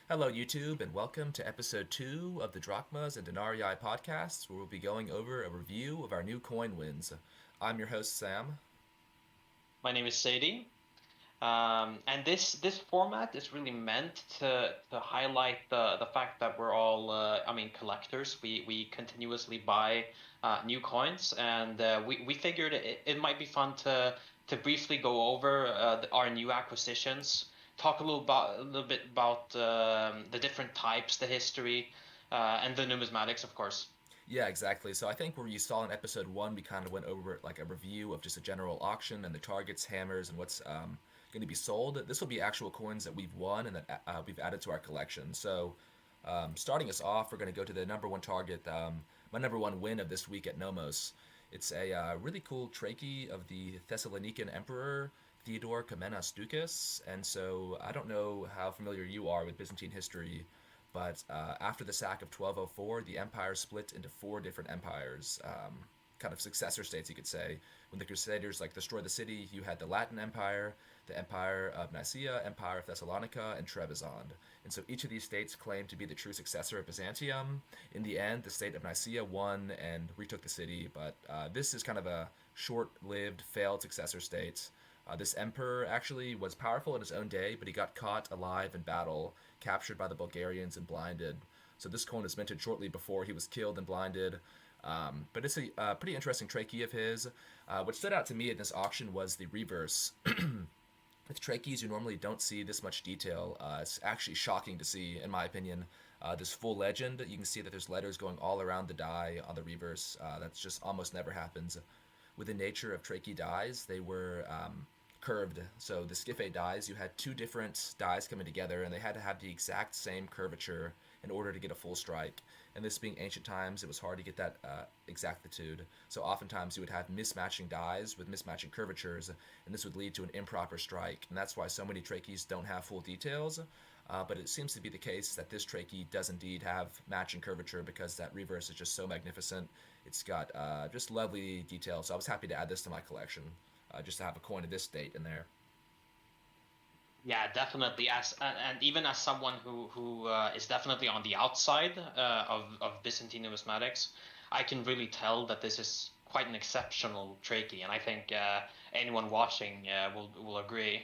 Hello, YouTube, and welcome to episode 2 of the Drachmas and Denarii podcast, where we'll be going over a review of our new coin wins. I'm your host, Sam. My name is Sadie, and this format is really meant to highlight the fact that we're all collectors. We continuously buy new coins, and we figured it might be fun to briefly go over our new acquisitions, talk a little bit about the different types, the history, and the numismatics, of course. Yeah, exactly. So I think where you saw in episode 1, we kind of went over like a review of just a general auction and the targets, hammers, and what's going to be sold. This will be actual coins that we've won and that we've added to our collection. So starting us off, we're going to go to the number one target, my number one win of this week at Nomos. It's a really cool trachea of the Thessalonican Emperor Theodore Komnenos Dukas. And so I don't know how familiar you are with Byzantine history, but after the sack of 1204, the empire split into four different empires, kind of successor states, you could say. When the Crusaders destroyed the city, you had the Latin Empire, the Empire of Nicaea, Empire of Thessalonica, and Trebizond. And so each of these states claimed to be the true successor of Byzantium. In the end, the state of Nicaea won and retook the city, but this is kind of a short-lived, failed successor state. This emperor actually was powerful in his own day, but he got caught alive in battle, captured by the Bulgarians, and blinded. So this coin was minted shortly before he was killed and blinded. But it's a pretty interesting trachea of his. What stood out to me in this auction was the reverse. With trachees, you normally don't see this much detail. It's actually shocking to see, in my opinion. This full legend, you can see that there's letters going all around the die on the reverse. That's just almost never happens. With the nature of trachea dies, they were curved. So the Skiffé dies, you had two different dies coming together, and they had to have the exact same curvature in order to get a full strike. And this being ancient times, it was hard to get that exactitude. So oftentimes you would have mismatching dies with mismatching curvatures, and this would lead to an improper strike. And that's why so many trachees don't have full details. But it seems to be the case that this trachea does indeed have matching curvature because that reverse is just so magnificent. It's got just lovely details. So I was happy to add this to my collection, just to have a coin of this date in there. Yeah, definitely. And even as someone who is definitely on the outside of Byzantine numismatics, I can really tell that this is quite an exceptional trachea, and I think anyone watching will agree.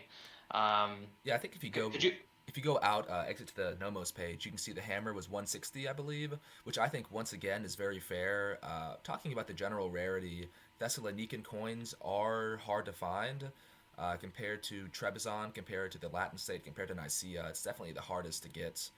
Um, Yeah, I think could you? if you go out, exit to the Nomos page, you can see the hammer was 160, I believe, which I think once again is very fair. Talking about the general rarity, Thessalonican coins are hard to find compared to Trebizond, compared to the Latin state, compared to Nicaea. It's definitely the hardest to get.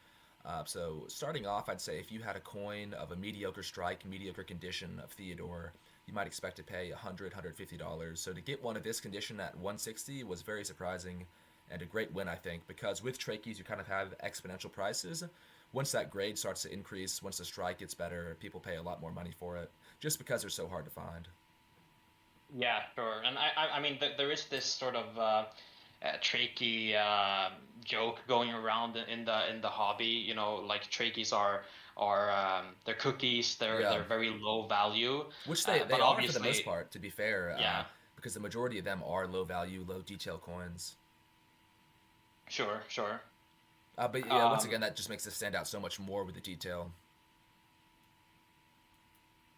So starting off, I'd say if you had a coin of a mediocre strike, mediocre condition of Theodore, you might expect to pay $100, $150. So to get one of this condition at 160 was very surprising and a great win, I think, because with trachees you kind of have exponential prices. Once that grade starts to increase, once the strike gets better, people pay a lot more money for it, just because they're so hard to find. Yeah, sure. And I mean, there is this sort of tricky joke going around in the hobby. You know, like trachees are they're cookies. Yeah, They're very low value, which they but are for the most obviously, part, to be fair, yeah, because the majority of them are low value, low detail coins. sure, sure. But yeah, once Um, again, that just makes it stand out so much more with the detail.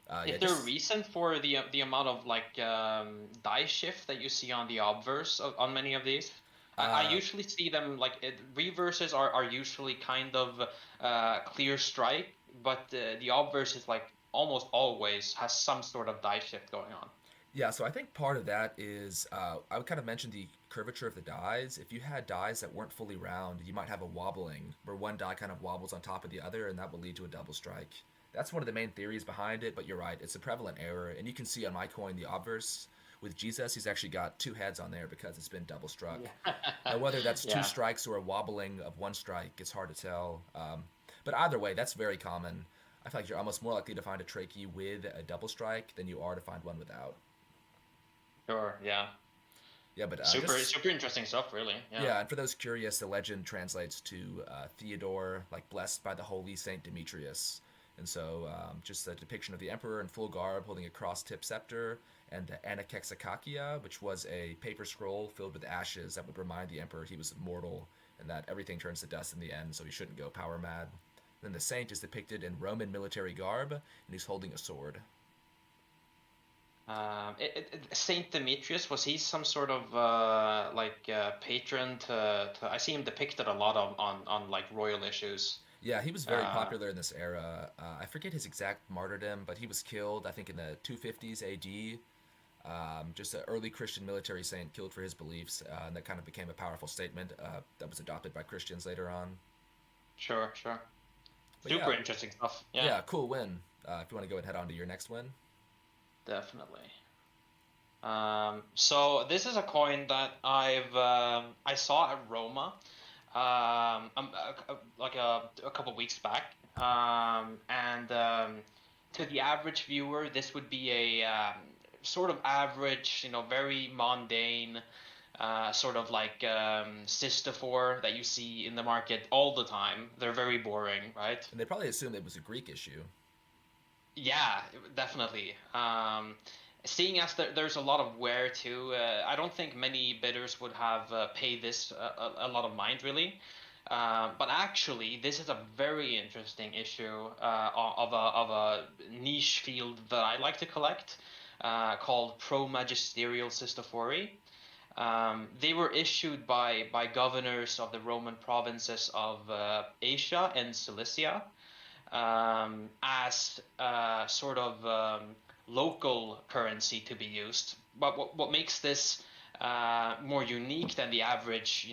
Yeah, is there a just reason for the amount of like die shift that you see on the obverse on many of these? I uh, usually see them like reverses are usually kind of clear strike, but the obverse is like almost always has some sort of die shift going on. Yeah, so I think part of that is I would kind of mention the curvature of the dies. If you had dies that weren't fully round, you might have a wobbling where one die kind of wobbles on top of the other, and that will lead to a double strike. That's one of the main theories behind it, but you're right, it's a prevalent error. And you can see on my coin, the obverse, with Jesus, he's actually got two heads on there because it's been double struck. Yeah. Now, whether that's two Yeah. strikes or a wobbling of one strike, it's hard to tell. But either way, that's very common. I feel like you're almost more likely to find a trachea with a double strike than you are to find one without. Sure. Yeah. Yeah, but just Super interesting stuff, really. Yeah. yeah, and for those curious, the legend translates to Theodore, like blessed by the holy Saint Demetrius. And so, just a depiction of the emperor in full garb holding a cross-tipped scepter, and the Anakexakakia, which was a paper scroll filled with ashes that would remind the emperor he was immortal. and that everything turns to dust in the end, so he shouldn't go power mad. Then the saint is depicted in Roman military garb, and he's holding a sword. Saint Demetrius, was he some sort of patron to? I see him depicted a lot on like royal issues. Yeah, he was very Uh, popular in this era. I forget his exact martyrdom, but he was killed, I think, in the 250s AD. Just an early Christian military saint killed for his beliefs, and that kind of became a powerful statement that was adopted by Christians later on. sure, sure. But yeah, Super interesting stuff. Yeah, yeah, cool win. If you want to go ahead and head on to your next win. definitely. So this is a coin that I saw at Roma, like a couple weeks back, and to the average viewer, this would be a sort of average, very mundane, sort of like cystophore that you see in the market all the time. They're very boring, right? And they probably assumed it was a Greek issue. Yeah, definitely. Seeing as there's a lot of wear too, I don't think many bidders would have paid this a lot of mind really. But actually, this is a very interesting issue of a niche field that I like to collect, called Pro Magisterial Sistophori. They were issued by governors of the Roman provinces of Asia and Cilicia, as sort of local currency to be used. But what makes this more unique than the average,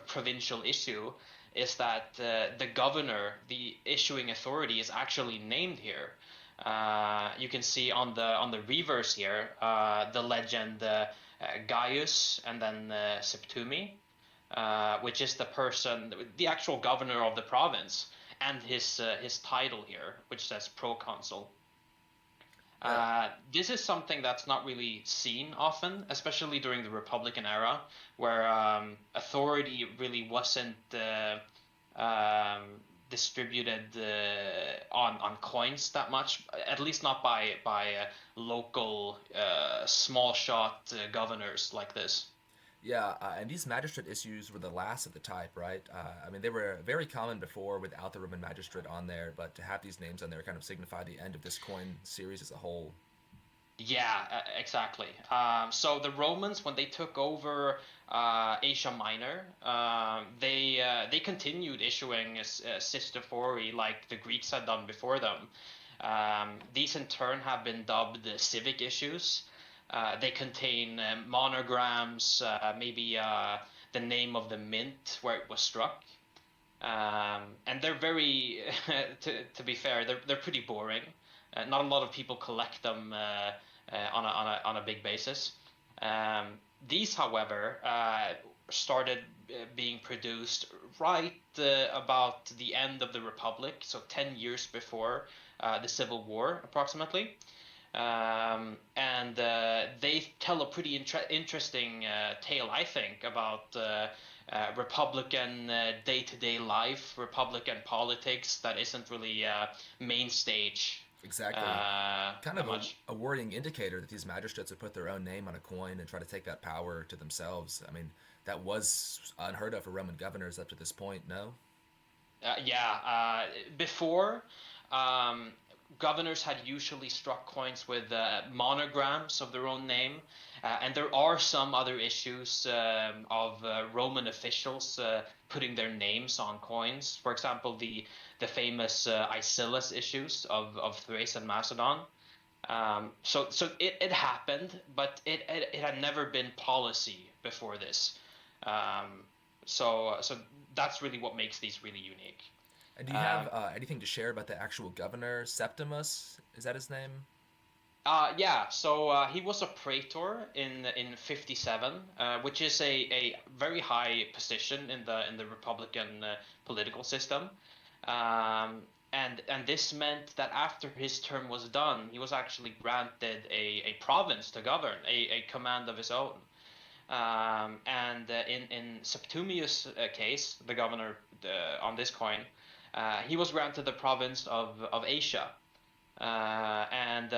provincial issue, is that the governor, the issuing authority, is actually named here. You can see on the reverse here the legend Gaius and then Septumi, which is the person, the actual governor of the province, and his title here, which says proconsul. Yeah, This is something that's not really seen often, especially during the Republican era, where authority really wasn't um, distributed on coins that much, at least not by local small shot governors like this. yeah, and these magistrate issues were the last of the type, right? I mean, they were very common before without the Roman magistrate on there, but to have these names on there kind of signify the end of this coin series as a whole. Yeah, exactly. So the Romans, when they took over Asia Minor, they continued issuing Sistophori like the Greeks had done before them. These in turn have been dubbed civic issues. They contain monograms, maybe the name of the mint where it was struck. And they're very, to be fair, they're pretty boring. Not a lot of people collect them on a big basis. Um, these, however, started being produced right about the end of the Republic, so 10 years before the Civil War, approximately. And they tell a pretty interesting tale, I think, about Republican day-to-day life, Republican politics that isn't really main stage Exactly. Kind that of much. a worrying indicator that these magistrates would put their own name on a coin and try to take that power to themselves. I mean, that was unheard of for Roman governors up to this point, no? Yeah, before, um, governors had usually struck coins with monograms of their own name, and there are some other issues of Roman officials putting their names on coins. For example, the famous Icelus issues of Thrace and Macedon. So it happened, but it had never been policy before this. Um, so that's really what makes these really unique. And do you have Um, anything to share about the actual governor, Septimus? Is that his name? yeah, so he was a praetor in 57, which is a very high position in the Republican political system. Um, and this meant that after his term was done, he was actually granted a province to govern, a command of his own. And in Septimius' case, the governor on this coin, he was granted the province of Asia. And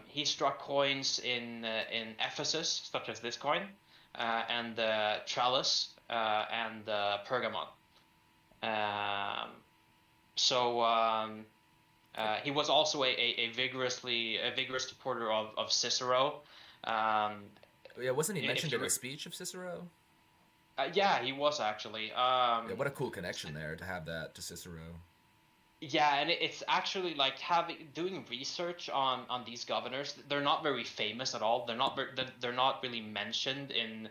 he struck coins in Ephesus, such as this coin, and Tralles. and Pergamon. Um, so he was also a vigorous supporter of Cicero. Um, Yeah, wasn't he if mentioned you in a speech of Cicero? Yeah, he was actually. Yeah, what a cool connection there to have that to Cicero. Yeah, and it's actually like having doing research on these governors. They're not very famous at all. They're not really mentioned in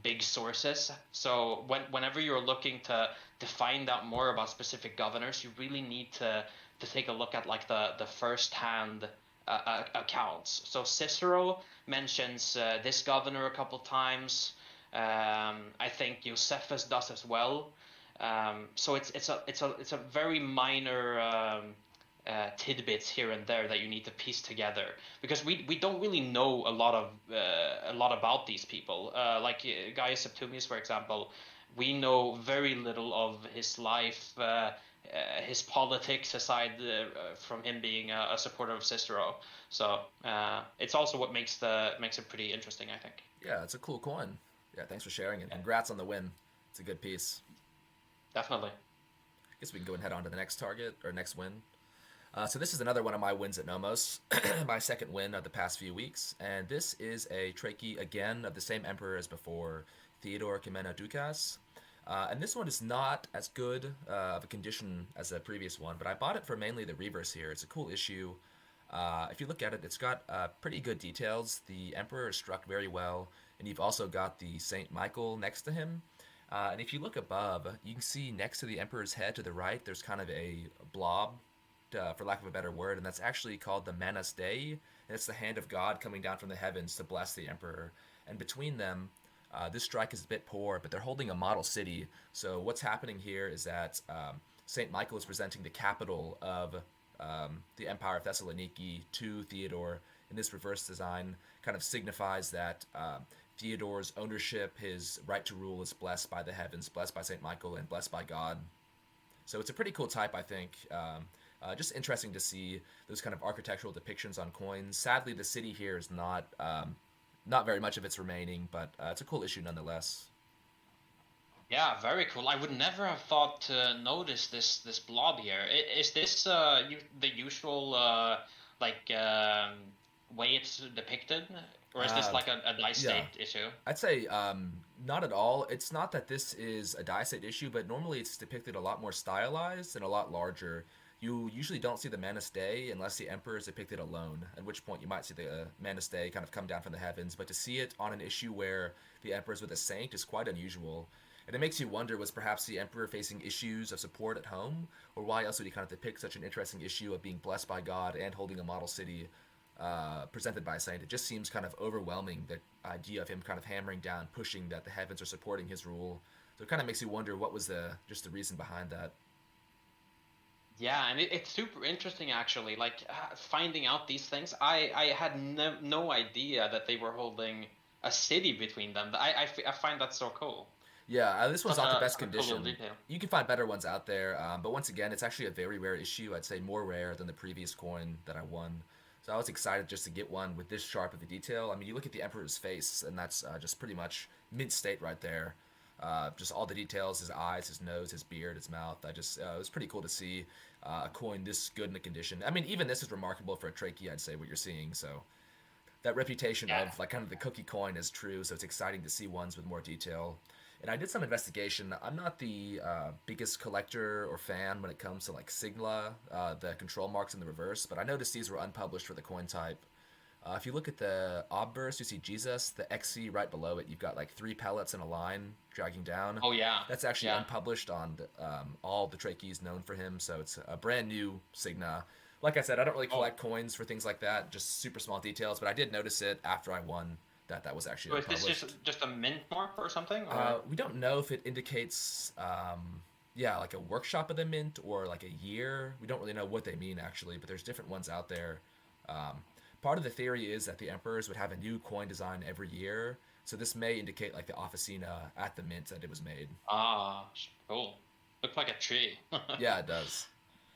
big sources. So whenever you're looking to find out more about specific governors, you really need to take a look at like the first hand accounts. So Cicero mentions this governor a couple times. I think Josephus does as well. So it's a very minor tidbits here and there that you need to piece together because we don't really know a lot about these people. Gaius Septimius, for example, we know very little of his life, his politics aside from him being a supporter of Cicero. So it's also what makes it pretty interesting, I think. Yeah, it's a cool coin. Yeah, thanks for sharing it. Yeah, Congrats on the win. It's a good piece. definitely. I guess we can go and head on to the next target or next win. So this is another one of my wins at Nomos, my second win of the past few weeks, and this is a Trachea again of the same emperor as before, Theodore Comnena Ducas. And this one is not as good of a condition as the previous one, but I bought it for mainly the reverse here. It's a cool issue. If you look at it, it's got pretty good details. The emperor is struck very well, and you've also got the Saint Michael next to him. And if you look above, you can see next to the emperor's head to the right, there's kind of a blob, for lack of a better word, and that's actually called the Manus Dei, and it's the hand of God coming down from the heavens to bless the emperor. And between them, this strike is a bit poor, but they're holding a model city. So what's happening here is that Saint Michael is presenting the capital of the Empire of Thessaloniki to Theodore. And this reverse design kind of signifies that Theodore's ownership, his right to rule, is blessed by the heavens, blessed by Saint Michael, and blessed by God. So it's a pretty cool type, I think. Just interesting to see those kind of architectural depictions on coins. Sadly, the city here is not very much of it's remaining, but it's a cool issue nonetheless. Yeah, very cool. I would never have thought to notice this blob here. Is this the usual like way it's depicted, or is this Uh, like a die yeah, state issue? I'd say not at all. It's not that this is a diacite issue, but normally it's depicted a lot more stylized and a lot larger. You usually don't see the Manus Dei unless the Emperor is depicted alone, at which point you might see the Manus Dei kind of come down from the heavens. But to see it on an issue where the Emperor is with a saint is quite unusual. And it makes you wonder, was perhaps the Emperor facing issues of support at home? Or why else would he kind of depict such an interesting issue of being blessed by God and holding a model city presented by a saint? It just seems kind of overwhelming, the idea of him kind of hammering down, pushing that the heavens are supporting his rule. So it kind of makes you wonder what was the reason behind that. Yeah, and it's super interesting actually. Like finding out these things, I had no idea that they were holding a city between them. I find that so cool. Yeah, this one's not the best Such a cool little condition. detail. You can find better ones out there, but once again, it's actually a very rare issue. I'd say more rare than the previous coin that I won. So I was excited just to get one with this sharp of a detail. I mean, you look at the Emperor's face, and that's just pretty much mint state right there. Just all the details, his eyes, his nose, his beard, his mouth. It was pretty cool to see a coin this good in a condition. I mean, even this is remarkable for a trachea, I'd say, what you're seeing. So that reputation Yeah. of like kind of the cookie coin is true. So it's exciting to see ones with more detail. And I did some investigation. I'm not the biggest collector or fan when it comes to like Sigla, the control marks in the reverse, but I noticed these were unpublished for the coin type. If you look at the obverse, you see Jesus, the XC right below it. You've got like three pellets in a line dragging down. Oh yeah. That's actually Yeah. unpublished on all the trachees known for him, so it's a brand new Signa. Like I said, I don't really Oh, collect coins for things like that, just super small details, but I did notice it after I won that that was actually so is this unpublished. just a mint mark or something, or? We don't know if it indicates, yeah, like a workshop of the mint or like a year. We don't really know what they mean actually, but there's different ones out there. Um, Part of the theory is that the emperors would have a new coin design every year, so this may indicate like the officina at the mint that it was made. Ah, cool. Looks like a tree. Yeah, it does.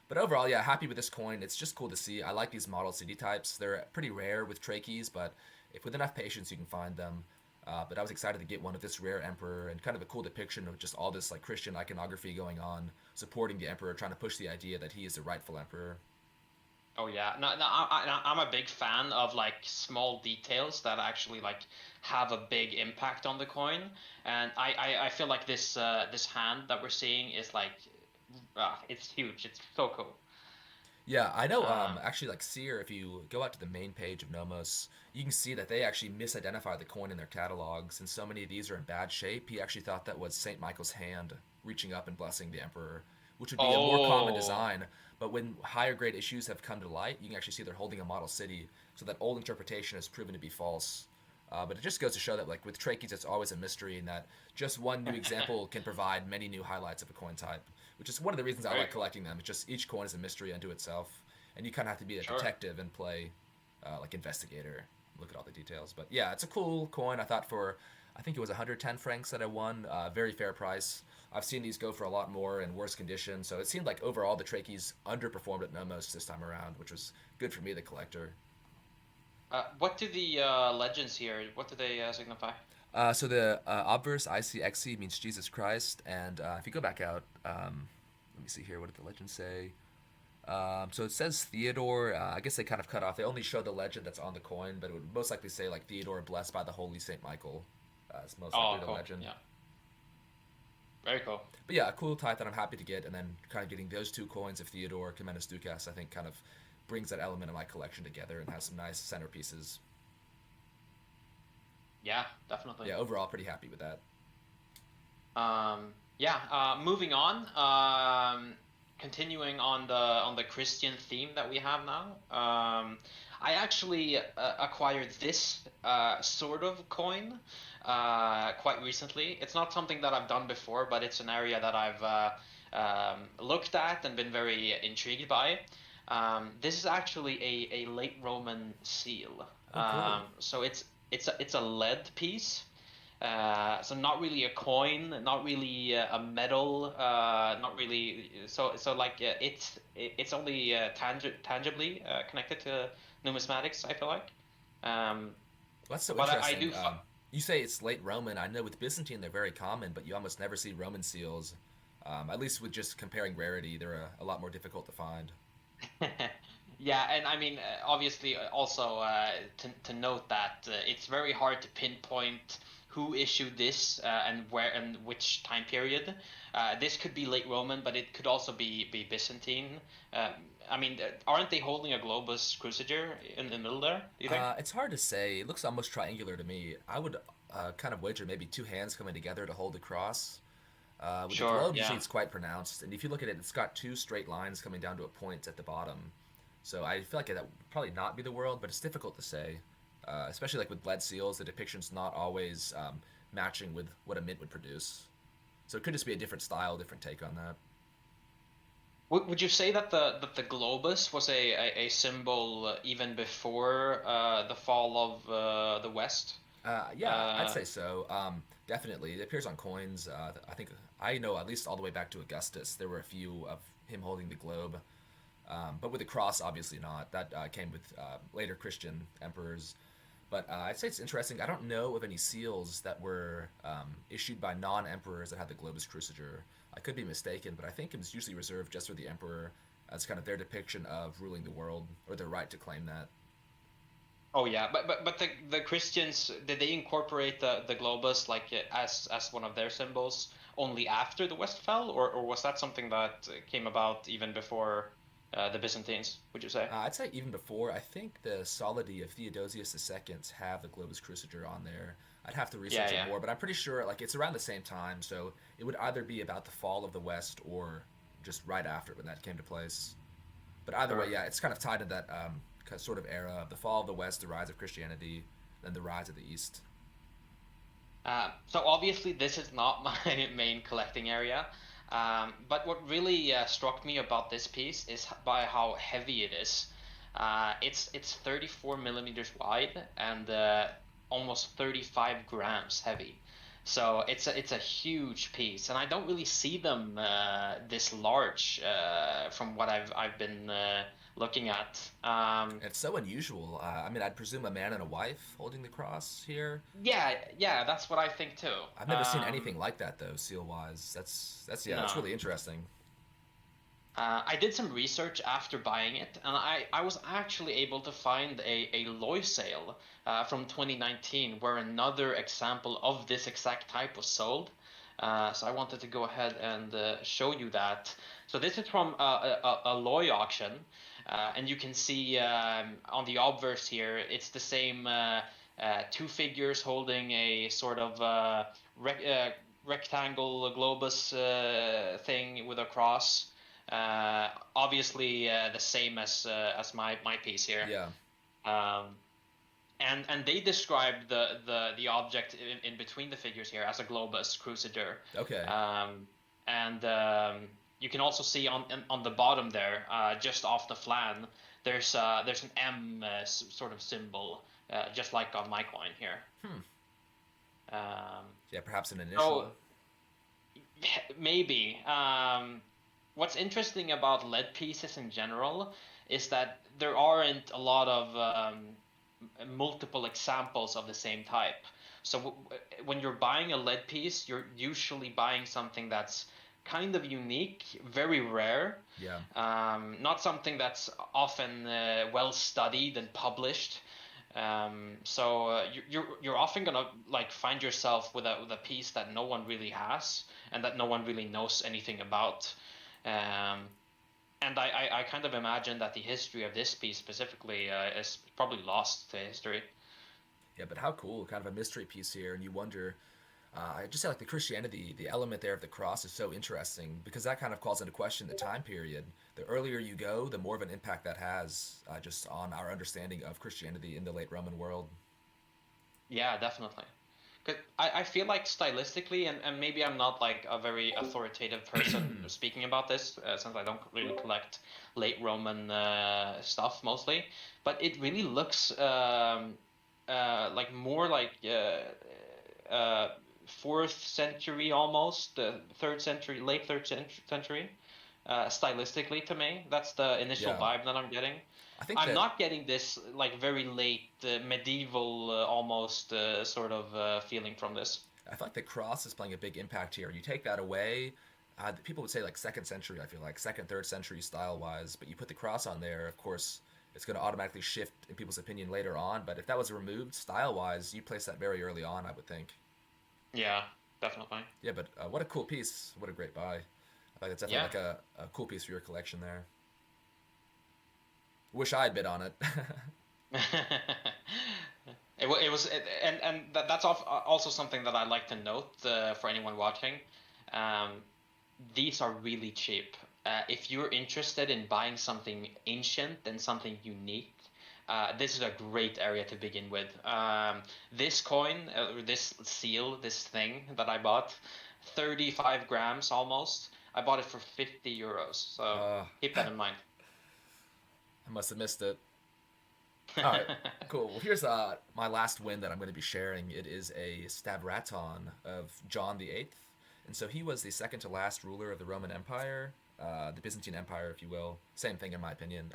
But overall, yeah, happy with this coin. It's just cool to see. I like these model city types. They're pretty rare with trachees, but if with enough patience you can find them. But I was excited to get one of this rare emperor and kind of a cool depiction of just all this like Christian iconography going on, supporting the emperor, trying to push the idea that he is the rightful emperor. Oh yeah, no, no, I'm a big fan of like small details that actually like have a big impact on the coin, and I feel like this hand that we're seeing is like, it's huge. It's so cool. Yeah, I know. Um, Actually, like Seer, if you go out to the main page of Nomos, you can see that they actually misidentified the coin in their catalogs, and so many of these are in bad shape. He actually thought that was Saint Michael's hand reaching up and blessing the emperor, which would be a more common oh, design. But when higher grade issues have come to light, you can actually see they're holding a model city, so that old interpretation has proven to be false. But it just goes to show that, like with Trachees, it's always a mystery, and that just one new example can provide many new highlights of a coin type, which is one of the reasons I very like cool. collecting them. It's just each coin is a mystery unto itself, and you kind of have to be a Sure. detective and play like investigator, look at all the details. But yeah, it's a cool coin. I thought for, I think it was 110 francs that I won, very fair price. I've seen these go for a lot more in worse condition, so it seemed like overall the Trachees underperformed at Nomos this time around, which was good for me, the collector. What do the legends here? What do they signify? So the obverse ICXC means Jesus Christ, and if you go back out, let me see here. What did the legend say? So it says Theodore. I guess they kind of cut off. They only show the legend that's on the coin, but it would most likely say like Theodore blessed by the Holy Saint Michael. It's most likely Oh, the cool. legend. Yeah, very cool. But yeah, a cool type that I'm happy to get, and then kind of getting those two coins of Theodore Commendus Ducas, I think kind of brings that element of my collection together and has some nice centerpieces. Yeah, definitely. Yeah, overall pretty happy with that. Yeah. Moving on. Continuing on the Christian theme that we have now. I actually acquired this sort of coin quite recently. It's not something that I've done before, but it's an area that I've looked at and been very intrigued by. This is actually a late Roman seal. Oh, cool. So it's a lead piece. So not really a coin, not really a medal, not really. So like it's only tangibly connected to numismatics. I feel like. Um, Well, that's so but I interesting. do. You say it's late Roman. I know with Byzantine they're very common, but you almost never see Roman seals. At least with just comparing rarity, they're a lot more difficult to find. Yeah, and I mean, obviously, also to note that it's very hard to pinpoint who issued this and where and which time period. This could be late Roman, but it could also be Byzantine. Um, I mean, aren't they holding a globus cruciger in the middle there? Do you think? It's hard to say. It looks almost triangular to me. I would kind of wager maybe two hands coming together to hold the cross. With the Sure. globe, usually Yeah. it's quite pronounced, and if you look at it, it's got two straight lines coming down to a point at the bottom. So I feel like that would probably not be the world, but it's difficult to say. Especially like with lead seals, the depiction's not always matching with what a mint would produce. So it could just be a different style, different take on that. Would you say that the globus was a symbol even before the fall of the West? Yeah, I'd Uh, say so. Definitely, it appears on coins. I think I know at least all the way back to Augustus, there were a few of him holding the globe. But with the cross, obviously not. That came with later Christian emperors. But I'd say it's interesting. I don't know of any seals that were issued by non-emperors that had the Globus Cruciger. I could be mistaken, but I think it was usually reserved just for the emperor as kind of their depiction of ruling the world or their right to claim that. oh yeah, but the Christians, did they incorporate the globus like as one of their symbols only after the West fell, or was that something that came about even before the Byzantines? Would you say? I'd say even before, I think the Solidi of Theodosius II's have the Globus Cruciger on there. I'd have to Yeah, research it yeah. more, but I'm pretty sure like it's around the same time, so it would either be about the fall of the West or just right after when that came to place. But either way, Sure. yeah, it's kind of tied to that sort of era of the fall of the West, the rise of Christianity, then the rise of the East. So obviously this is not my main collecting area, but what really struck me about this piece is by how heavy it is. It's 34 millimeters wide and almost 35 grams heavy. So it's a huge piece, and I don't really see them this large from what I've been looking at. It's so unusual. I mean, I'd presume a man and a wife holding the cross here. Yeah, yeah, that's what I think too. I've never seen anything like that though, seal wise. That's yeah, that's No. really interesting. I did some research after buying it, and I was actually able to find a Loy sale from 2019 where another example of this exact type was sold. So I wanted to go ahead and show you that. So this is from a Loy auction, and you can see on the obverse here, it's the same two figures holding a sort of rec rectangle globus thing with a cross. Obviously, the same as my piece here. Yeah. Um, and they describe the object in between the figures here as a globus cruciger. Okay. Um, and you can also see on the bottom there, just off the flan, there's an M sort of symbol, just like on my coin here. Hmm. Um, Yeah, perhaps an so initial. maybe. What's interesting about lead pieces in general is that there aren't a lot of multiple examples of the same type. So when you're buying a lead piece, you're usually buying something that's kind of unique, very rare, Yeah. not something that's often well studied and published. So you're often gonna like find yourself with a piece that no one really has and that no one really knows anything about. Um, and I kind of imagine that the history of this piece specifically is probably lost to history. Yeah, but how cool! Kind of a mystery piece here, and you wonder. I just say like the Christianity, the element there of the cross is so interesting because that kind of calls into question the time period. The earlier you go, the more of an impact that has just on our understanding of Christianity in the late Roman world. Yeah, definitely. 'Cause I feel like stylistically, and maybe I'm not like a very authoritative person speaking about this, since I don't really collect late Roman stuff mostly, but it really looks like more like fourth century almost, third century, late century, stylistically to me. That's the initial Yeah, vibe that I'm getting. I think I'm that not getting this like very late medieval almost sort of feeling from this. I feel like the cross is playing a big impact here. You take that away, people would say like second century. I feel like second, third century style wise, but you put the cross on there, of course, it's going to automatically shift in people's opinion later on. But if that was removed style wise, you place that very early on, I would think. Yeah, definitely. Yeah, but what a cool piece! What a great buy! I think it's definitely Yeah. like a cool piece for your collection there. Wish I had bid on it. It was and that's also something that I like to note for anyone watching. Um, these are really cheap. If you're interested in buying something ancient and something unique, this is a great area to begin with. This coin, this seal, this thing that I bought, 35 grams almost. I bought it for 50 euros. So uh, keep that in mind. I must have missed it. All right, cool. Well, here's my last win that I'm going to be sharing. It is a Stavraton of John the Eighth, and so he was the second to last ruler of the Roman Empire, the Byzantine Empire, if you will. Same thing in my opinion.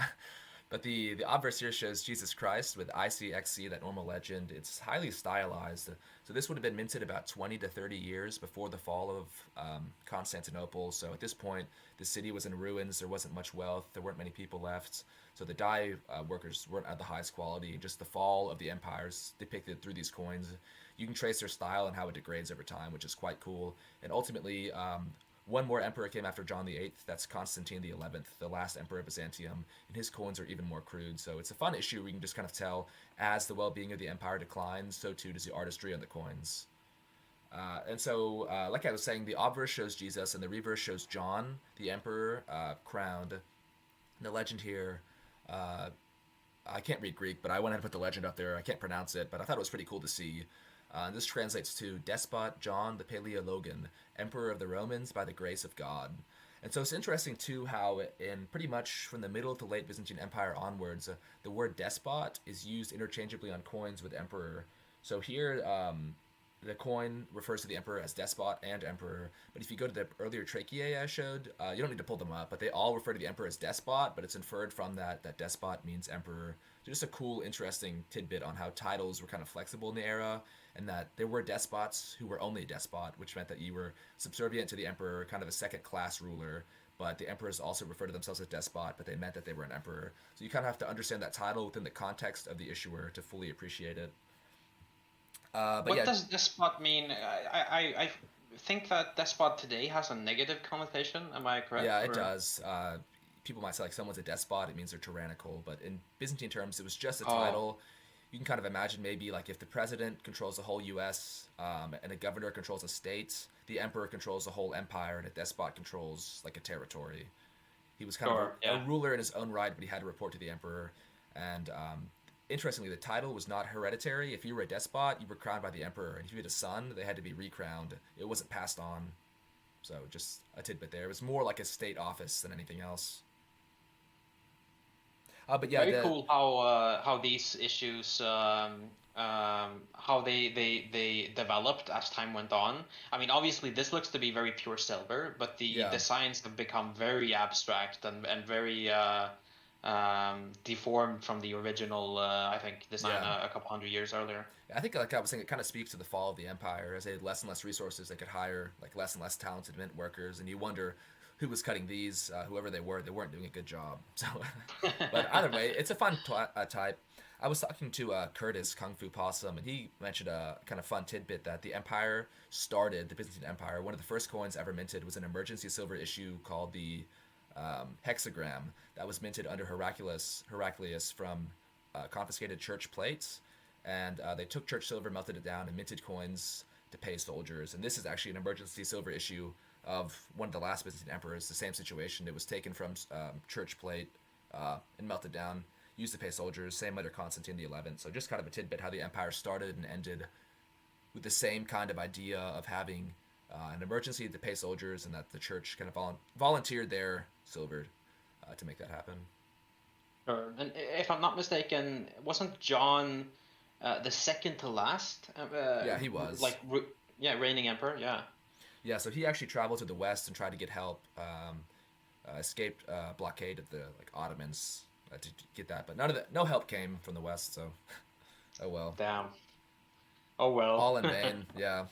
But the obverse here shows Jesus Christ with ICXC, that normal legend. It's highly stylized. So this would have been minted about 20 to 30 years before the fall of Constantinople. So at this point, the city was in ruins. There wasn't much wealth. There weren't many people left. So the dye workers weren't at the highest quality. Just the fall of the empires depicted through these coins. You can trace their style and how it degrades over time, which is quite cool. And ultimately, one more emperor came after John the Eighth. That's Constantine the 11th, the last emperor of Byzantium, and his coins are even more crude. So it's a fun issue where you can just kind of tell as the well-being of the empire declines, so too does the artistry on the coins. Like I was saying, the obverse shows Jesus and the reverse shows John, the emperor, crowned. And the legend here, uh, I can't read Greek, but I went ahead and put the legend up there. I can't pronounce it, but I thought it was pretty cool to see. This translates to Despot John the Paleologan, Emperor of the Romans by the grace of God. And so it's interesting too how, in pretty much from the middle to late Byzantine Empire onwards, the word despot is used interchangeably on coins with emperor. So here, the coin refers to the emperor as despot and emperor. But if you go to the earlier tracheae I showed, you don't need to pull them up, but they all refer to the emperor as despot. But it's inferred from that that despot means emperor. So just a cool, interesting tidbit on how titles were kind of flexible in the era, and that there were despots who were only a despot, which meant that you were subservient to the emperor, kind of a second-class ruler. But the emperors also refer to themselves as despot, but they meant that they were an emperor. So you kind of have to understand that title within the context of the issuer to fully appreciate it. But What yeah, does despot mean? I think that despot today has a negative connotation. Am I correct? yeah, it Or does. People might say like someone's a despot, it means they're tyrannical. But in Byzantine terms, it was just a oh, title. You can kind of imagine maybe like if the president controls the whole U.S. And a governor controls a state, the emperor controls the whole empire, and a despot controls like a territory. He was kind of sure, a yeah. ruler in his own right, but he had to report to the emperor. And interestingly, the title was not hereditary. If you were a despot, you were crowned by the emperor, and if you had a son, they had to be recrowned. It wasn't passed on. So just a tidbit there. It was more like a state office than anything else. But yeah, Very the cool how these issues how they developed as time went on. I mean, obviously this looks to be very pure silver, but the yeah, designs have become very abstract and very deformed from the original I think design yeah. a couple hundred years earlier. I think like I was saying, it kind of speaks to the fall of the empire as they had less and less resources. They could hire like less and less talented mint workers, and you wonder who was cutting these. Whoever they weren't doing a good job. So, but either way, it's a fun type. I was talking to Curtis Kung Fu Possum, and he mentioned a kind of fun tidbit that the empire started, the Byzantine Empire. One of the first coins ever minted was an emergency silver issue called the hexagram that was minted under Heraclius from confiscated church plates, and they took church silver, melted it down, and minted coins to pay soldiers. And this is actually an emergency silver issue of one of the last Byzantine emperors. The same situation. It was taken from church plate and melted down, used to pay soldiers. Same under Constantine the 11th. So just kind of a tidbit how the empire started and ended with the same kind of idea of having an emergency to pay soldiers, and that the church kind of volunteered their silver to make that happen. Sure. And if I'm not mistaken, wasn't John the second to last? Yeah, he was. Yeah, reigning emperor. Yeah. Yeah, so he actually traveled to the west and tried to get help. Escaped blockade of the like Ottomans to get that, but no help came from the west. So, oh well, Damn. Oh well. all in vain. Yeah.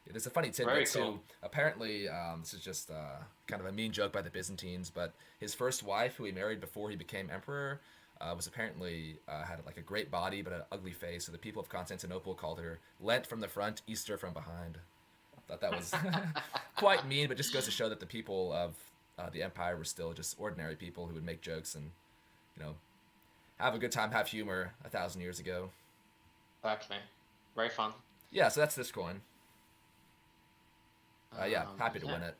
Yeah, there's a funny tidbit Very too. cool. Apparently, this is just kind of a mean joke by the Byzantines, but his first wife, who he married before he became emperor, was apparently had like a great body but an ugly face. So the people of Constantinople called her Lent from the front, Easter from behind. I thought that was quite mean, but just goes to show that the people of the empire were still just ordinary people who would make jokes and you know have a good time, have humor 1,000 years ago. Exactly. Very fun. Yeah, so that's this coin. Yeah, happy to Yeah. win it.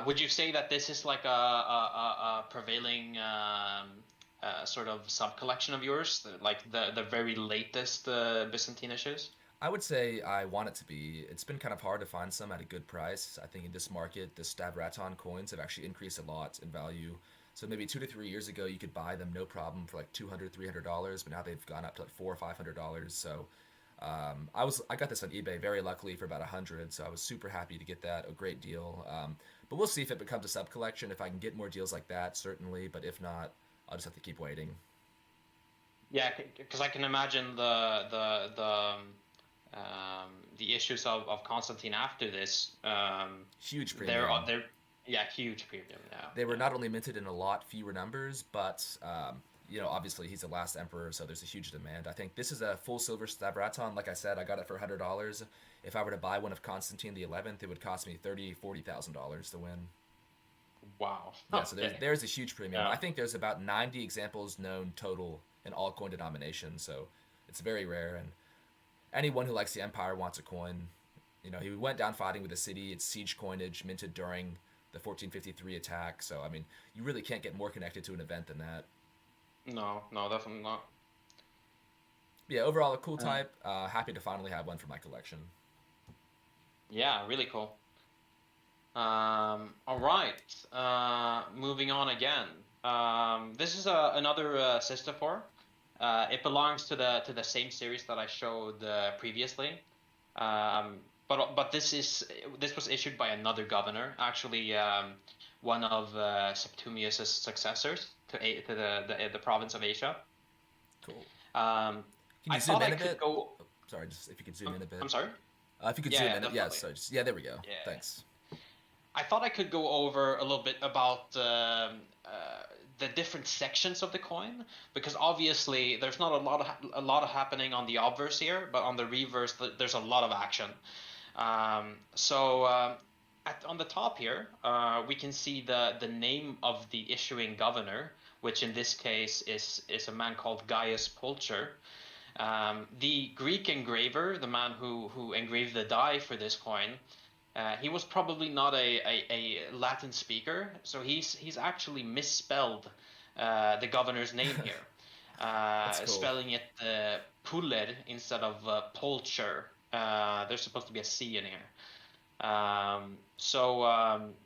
Would you say that this is like a prevailing sort of sub collection of yours, like the very latest Byzantine issues? I would say I want it to be. It's been kind of hard to find some at a good price. I think in this market, the Stavraton coins have actually increased a lot in value. So maybe 2 to 3 years ago, you could buy them no problem for like $200, $300, but now they've gone up to like $400 or $500. So I got this on eBay very luckily for about 100. So I was super happy to get that, a great deal. But we'll see if it becomes a sub collection. If I can get more deals like that, certainly. But if not, I'll just have to keep waiting. Yeah, because I can imagine the issues of Constantine after this. Huge They're premium. they're yeah, huge premium now. They were Yeah. not only minted in a lot fewer numbers, but obviously he's the last emperor, so there's a huge demand. I think this is a full silver Stavraton. Like I said, I got it for $100. If I were to buy one of Constantine the 11th, it would cost me $30,000-$40,000 to win. Wow. Yeah, so there's Okay. there's a huge premium. Yeah. I think there's about 90 examples known total in all coin denominations, so it's very rare. And anyone who likes the empire wants a coin. He went down fighting with the city. It's siege coinage minted during the 1453 attack. So I mean, you really can't get more connected to an event than that. No, no, definitely not. Yeah, overall a cool Uh, type. Happy to finally have one for my collection. yeah, really cool. All right. Moving on again. This is another Sistafor. It belongs to the same series that I showed previously. Um, but this was issued by another governor, actually, one of Septimius's successors to the province of Asia. Cool. Um, Can I you zoom thought I in a could bit? go. Oh, sorry, just if you could zoom in a bit. I'm sorry. If you could Yeah, zoom yeah, in, yes. definitely. So just, yeah, there we go. Yeah. Thanks. I thought I could go over a little bit about the different sections of the coin, because obviously there's not a lot of happening on the obverse here, but on the reverse there's a lot of action. On the top here, we can see the name of the issuing governor, which in this case is a man called Gaius Pulcher. The Greek engraver, the man who engraved the die for this coin, he was probably not a Latin speaker, so he's actually misspelled the governor's name here, That's cool. spelling it Puller instead of Polcher. There's supposed to be a C in here.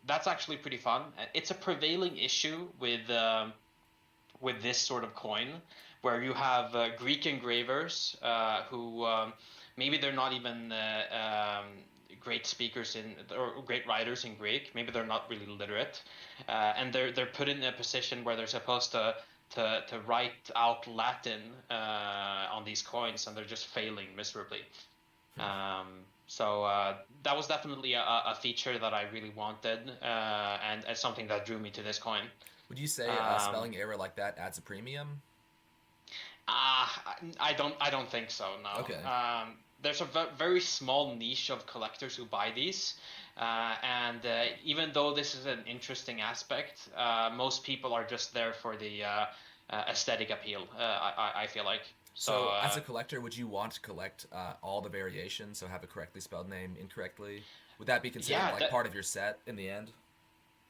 That's actually pretty fun. It's a prevailing issue with this sort of coin, where you have Greek engravers who maybe they're not even great speakers in or great writers in Greek. Maybe they're not really literate, and they're put in a position where they're supposed to write out Latin on these coins, and they're just failing miserably. Um, that was definitely a feature that I really wanted, and it's something that drew me to this coin. Would you say a Um, spelling error like that adds a premium? I don't think so. Okay. No. There's a very small niche of collectors who buy these, and even though this is an interesting aspect, most people are just there for the aesthetic appeal. I feel like so. So, as a collector, would you want to collect all the variations, so have a correctly spelled name incorrectly? Would that be considered Yeah, like part of your set in the end?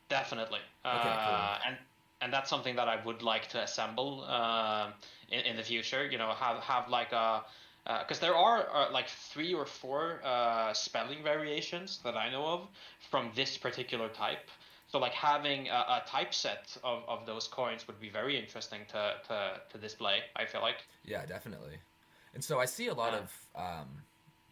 definitely. Okay, cool. And that's something that I would like to assemble in the future. You know, have like a because there are like 3 or 4 spelling variations that I know of from this particular type. So like having a typeset of those coins would be very interesting to display, I feel like. Yeah, definitely. And so I see a lot Uh, of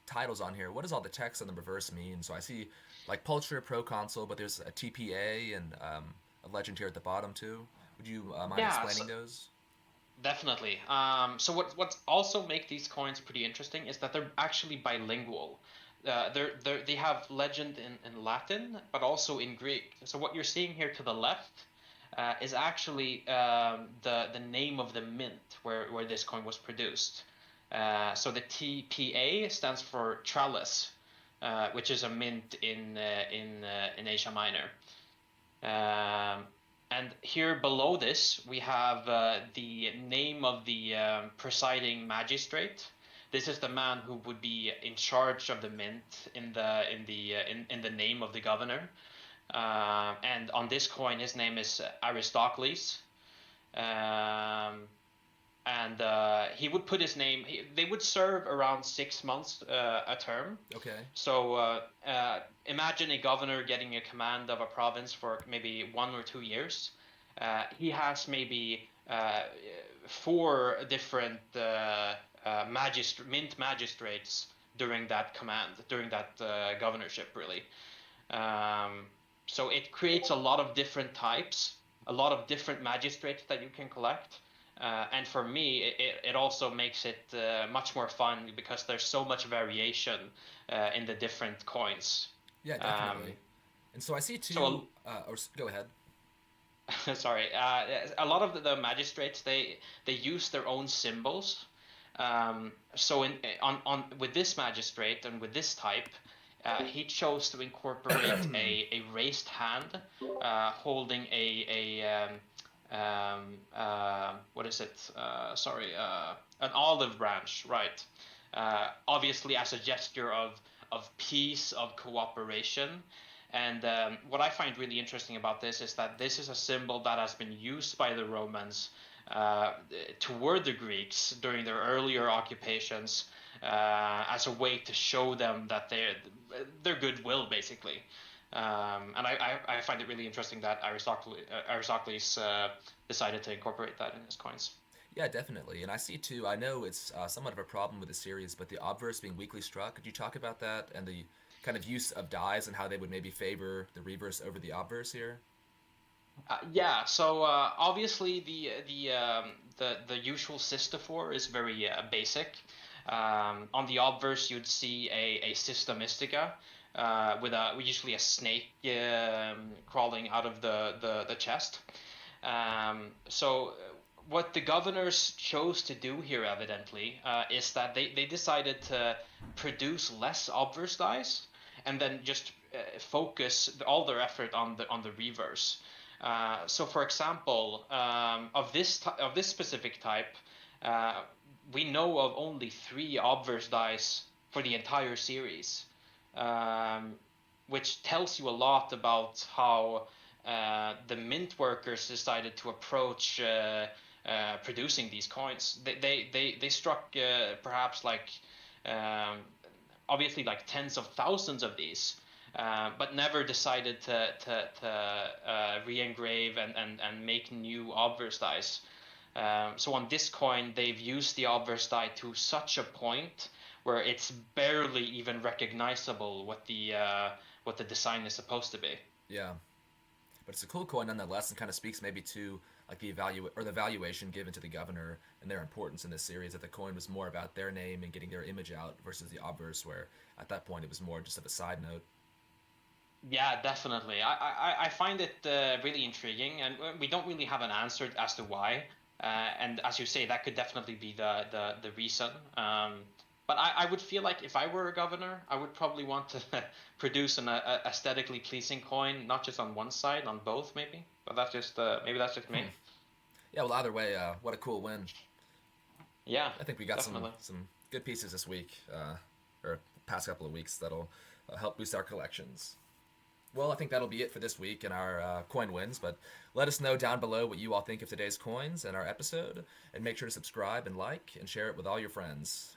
titles on here. What does all the text on the reverse mean? So I see like Pulcher, Proconsul, but there's a TPA and a legend here at the bottom too. Would you mind yeah, so explaining those? definitely. So what's also make these coins pretty interesting is that they're actually bilingual. They have legend in Latin, but also in Greek. So what you're seeing here to the left is actually the name of the mint where this coin was produced. So the TPA stands for Tralles, which is a mint in Asia Minor. Um, and here below this, we have the name of the presiding magistrate. This is the man who would be in charge of the mint in the name of the governor. And on this coin, his name is Aristocles. Um, and he would put his name. They would serve around 6 months a term. Okay. So imagine a governor getting a command of a province for maybe 1 or 2 years. He has maybe 4 different mint magistrates during that command, during that governorship, really. Um, so it creates a lot of different types, a lot of different magistrates that you can collect. And for me, it also makes it much more fun because there's so much variation in the different coins. Yeah, Um, definitely. And so I see two. so, Go ahead. sorry, a lot of the magistrates they use their own symbols. So on with this magistrate and with this type, he chose to incorporate a raised hand holding what is it? Sorry, an olive branch, right? Obviously, as a gesture of peace, of cooperation. And what I find really interesting about this is that this is a symbol that has been used by the Romans uh, toward the Greeks during their earlier occupations as a way to show them that their goodwill, basically. And I find it really interesting that Aristocles decided to incorporate that in his coins. Yeah, definitely. And I see too. I know it's somewhat of a problem with the series, but the obverse being weakly struck. Could you talk about that and the kind of use of dies and how they would maybe favor the reverse over the obverse here? Yeah, so obviously the usual cystophore is very basic. On the obverse, you'd see a cysta mystica with usually a snake crawling out of the chest. So what the governors chose to do here, evidently, is that they decided to produce less obverse dice and then just focus all their effort on the reverse. So, for example, of this specific type, uh, we know of only three obverse dice for the entire series, um, which tells you a lot about how the mint workers decided to approach producing these coins. They struck perhaps like um, obviously like tens of thousands of these, but never decided to re-engrave and make new obverse dice. So on this coin, they've used the obverse die to such a point where it's barely even recognizable what the design is supposed to be. Yeah, but it's a cool coin nonetheless, and kind of speaks maybe to like the valuation given to the governor and their importance in this series. That the coin was more about their name and getting their image out versus the obverse, where at that point it was more just of a side note. Yeah, definitely. I find it really intriguing, and we don't really have an answer as to why. And as you say, that could definitely be the reason. But I would feel like if I were a governor, I would probably want to produce an aesthetically pleasing coin, not just on one side, on both maybe. But that's just maybe that's just me. Hmm. Yeah, well, either way, what a cool win. Yeah, I think we got definitely. some good pieces this week, or past couple of weeks that'll help boost our collections. Well, I think that'll be it for this week in our coin wins. But let us know down below what you all think of today's coins and our episode, and make sure to subscribe and like and share it with all your friends.